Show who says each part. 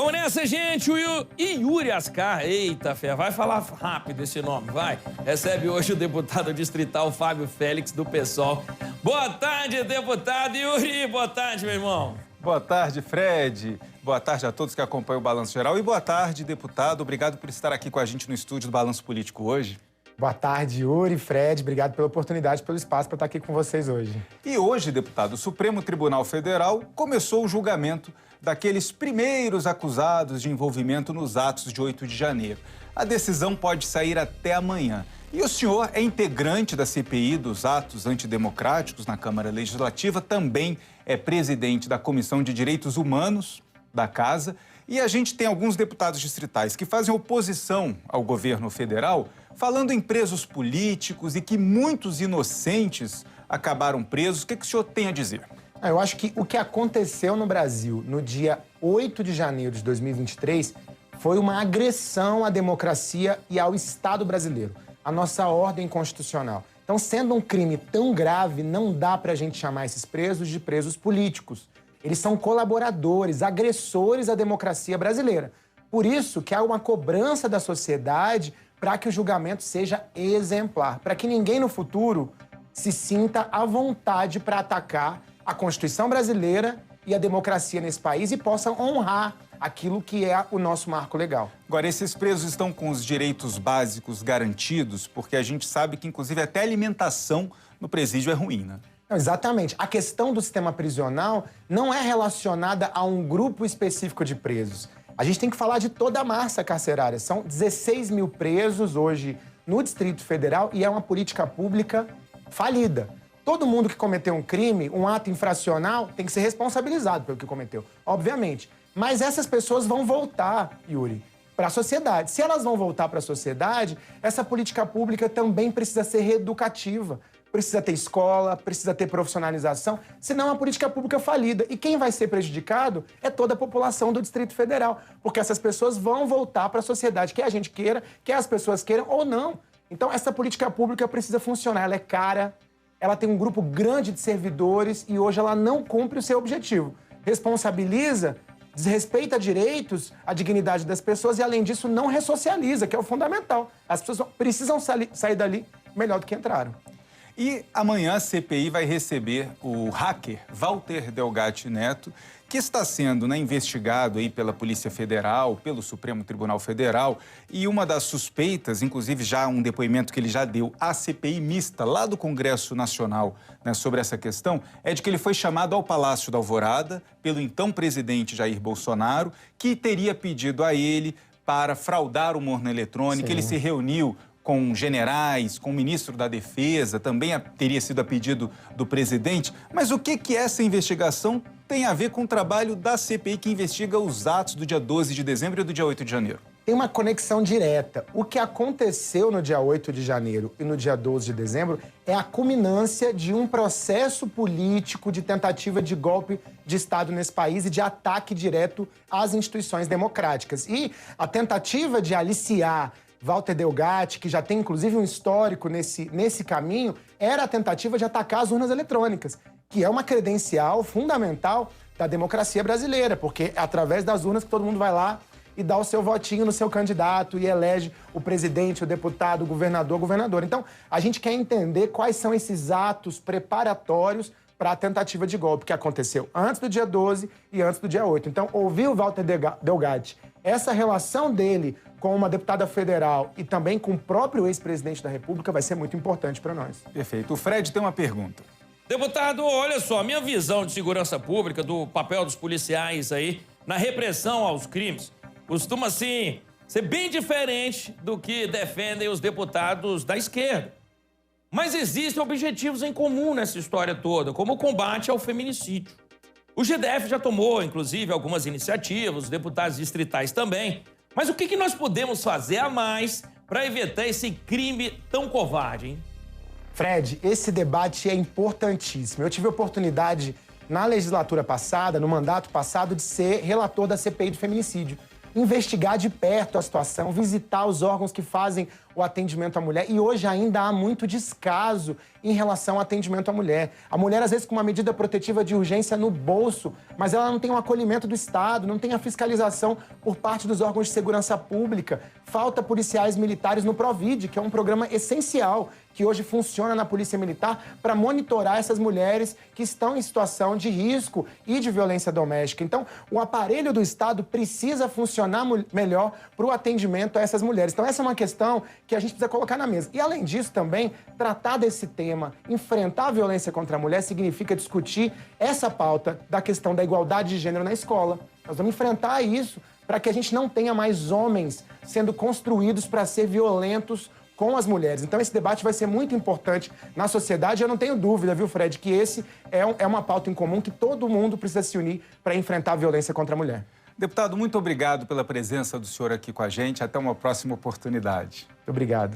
Speaker 1: Vamos nessa, gente. O Yuri Ascar, eita fé, vai falar rápido esse nome, vai. Recebe hoje o deputado distrital Fábio Félix, do PSOL. Boa tarde, deputado Yuri. Boa tarde, meu irmão.
Speaker 2: Boa tarde, Fred. Boa tarde a todos que acompanham o Balanço Geral. E boa tarde, deputado. Obrigado por estar aqui com a gente no estúdio do Balanço Político hoje.
Speaker 3: Boa tarde, Yuri, Fred. Obrigado pela oportunidade, pelo espaço para estar aqui com vocês hoje.
Speaker 2: E hoje, deputado, o Supremo Tribunal Federal começou o julgamento daqueles primeiros acusados de envolvimento nos atos de 8 de janeiro. A decisão pode sair até amanhã. E o senhor é integrante da CPI dos atos antidemocráticos na Câmara Legislativa, também é presidente da Comissão de Direitos Humanos da Casa. E a gente tem alguns deputados distritais que fazem oposição ao governo federal, falando em presos políticos e que muitos inocentes acabaram presos. O que o senhor tem a dizer?
Speaker 3: Eu acho que o que aconteceu no Brasil no dia 8 de janeiro de 2023 foi uma agressão à democracia e ao Estado brasileiro, à nossa ordem constitucional. Então, sendo um crime tão grave, não dá pra gente chamar esses presos de presos políticos. Eles são colaboradores, agressores à democracia brasileira. Por isso que há uma cobrança da sociedade para que o julgamento seja exemplar, para que ninguém no futuro se sinta à vontade para atacar a Constituição brasileira e a democracia nesse país e possa honrar aquilo que é o nosso marco legal.
Speaker 2: Agora, esses presos estão com os direitos básicos garantidos, porque a gente sabe que, inclusive, até a alimentação no presídio é ruim, né?
Speaker 3: Não, exatamente. A questão do sistema prisional não é relacionada a um grupo específico de presos. A gente tem que falar de toda a massa carcerária. São 16 mil presos hoje no Distrito Federal e é uma política pública falida. Todo mundo que cometeu um crime, um ato infracional, tem que ser responsabilizado pelo que cometeu, obviamente. Mas essas pessoas vão voltar, Yuri, para a sociedade. Se elas vão voltar para a sociedade, essa política pública também precisa ser reeducativa. Precisa ter escola, precisa ter profissionalização, senão é uma política pública falida. E quem vai ser prejudicado é toda a população do Distrito Federal, porque essas pessoas vão voltar para a sociedade, quer a gente queira, quer as pessoas queiram ou não. Então, essa política pública precisa funcionar, ela é cara, ela tem um grupo grande de servidores e hoje ela não cumpre o seu objetivo. Responsabiliza, desrespeita direitos, a dignidade das pessoas e, além disso, não ressocializa, que é o fundamental. As pessoas precisam sair dali melhor do que entraram.
Speaker 2: E amanhã a CPI vai receber o hacker Walter Delgatti Neto, que está sendo investigado aí pela Polícia Federal, pelo Supremo Tribunal Federal. E uma das suspeitas, inclusive já um depoimento que ele já deu à CPI mista lá do Congresso Nacional, né, sobre essa questão, é de que ele foi chamado ao Palácio da Alvorada pelo então presidente Jair Bolsonaro, que teria pedido a ele para fraudar uma urna eletrônica. Ele se reuniu com generais, com o ministro da Defesa, também teria sido a pedido do presidente. Mas o que essa investigação tem a ver com o trabalho da CPI que investiga os atos do dia 12 de dezembro e do dia 8 de janeiro?
Speaker 3: Tem uma conexão direta. O que aconteceu no dia 8 de janeiro e no dia 12 de dezembro é a culminância de um processo político de tentativa de golpe de Estado nesse país e de ataque direto às instituições democráticas. E a tentativa de aliciar Walter Delgatti, que já tem inclusive um histórico nesse caminho, era a tentativa de atacar as urnas eletrônicas, que é uma credencial fundamental da democracia brasileira, porque é através das urnas que todo mundo vai lá e dá o seu votinho no seu candidato e elege o presidente, o deputado, o governador, governadora. Então, a gente quer entender quais são esses atos preparatórios para a tentativa de golpe que aconteceu antes do dia 12 e antes do dia 8. Então, ouvir o Walter Delgatti, essa relação dele com uma deputada federal e também com o próprio ex-presidente da República vai ser muito importante para nós.
Speaker 2: Perfeito. O Fred tem uma pergunta.
Speaker 1: Deputado, olha só, a minha visão de segurança pública, do papel dos policiais aí na repressão aos crimes, costuma, assim, ser bem diferente do que defendem os deputados da esquerda. Mas existem objetivos em comum nessa história toda, como o combate ao feminicídio. O GDF já tomou, inclusive, algumas iniciativas, os deputados distritais também. Mas o que nós podemos fazer a mais para evitar esse crime tão covarde, hein?
Speaker 3: Fred, esse debate é importantíssimo. Eu tive a oportunidade, na legislatura passada, no mandato passado, de ser relator da CPI do feminicídio. Investigar de perto a situação, visitar os órgãos que fazem o atendimento à mulher. E hoje ainda há muito descaso em relação ao atendimento à mulher. A mulher, às vezes, com uma medida protetiva de urgência no bolso, mas ela não tem o acolhimento do Estado, não tem a fiscalização por parte dos órgãos de segurança pública. Falta policiais militares no Provide, que é um programa essencial que hoje funciona na Polícia Militar para monitorar essas mulheres que estão em situação de risco e de violência doméstica. Então, o aparelho do Estado precisa funcionar melhor para o atendimento a essas mulheres. Então, essa é uma questão que a gente precisa colocar na mesa. E, além disso, também, tratar desse tema, enfrentar a violência contra a mulher, significa discutir essa pauta da questão da igualdade de gênero na escola. Nós vamos enfrentar isso para que a gente não tenha mais homens sendo construídos para ser violentos com as mulheres. Então, esse debate vai ser muito importante na sociedade. Eu não tenho dúvida, viu, Fred, que esse é uma pauta em comum que todo mundo precisa se unir para enfrentar a violência contra a mulher.
Speaker 2: Deputado, muito obrigado pela presença do senhor aqui com a gente. Até uma próxima oportunidade.
Speaker 3: Muito obrigado.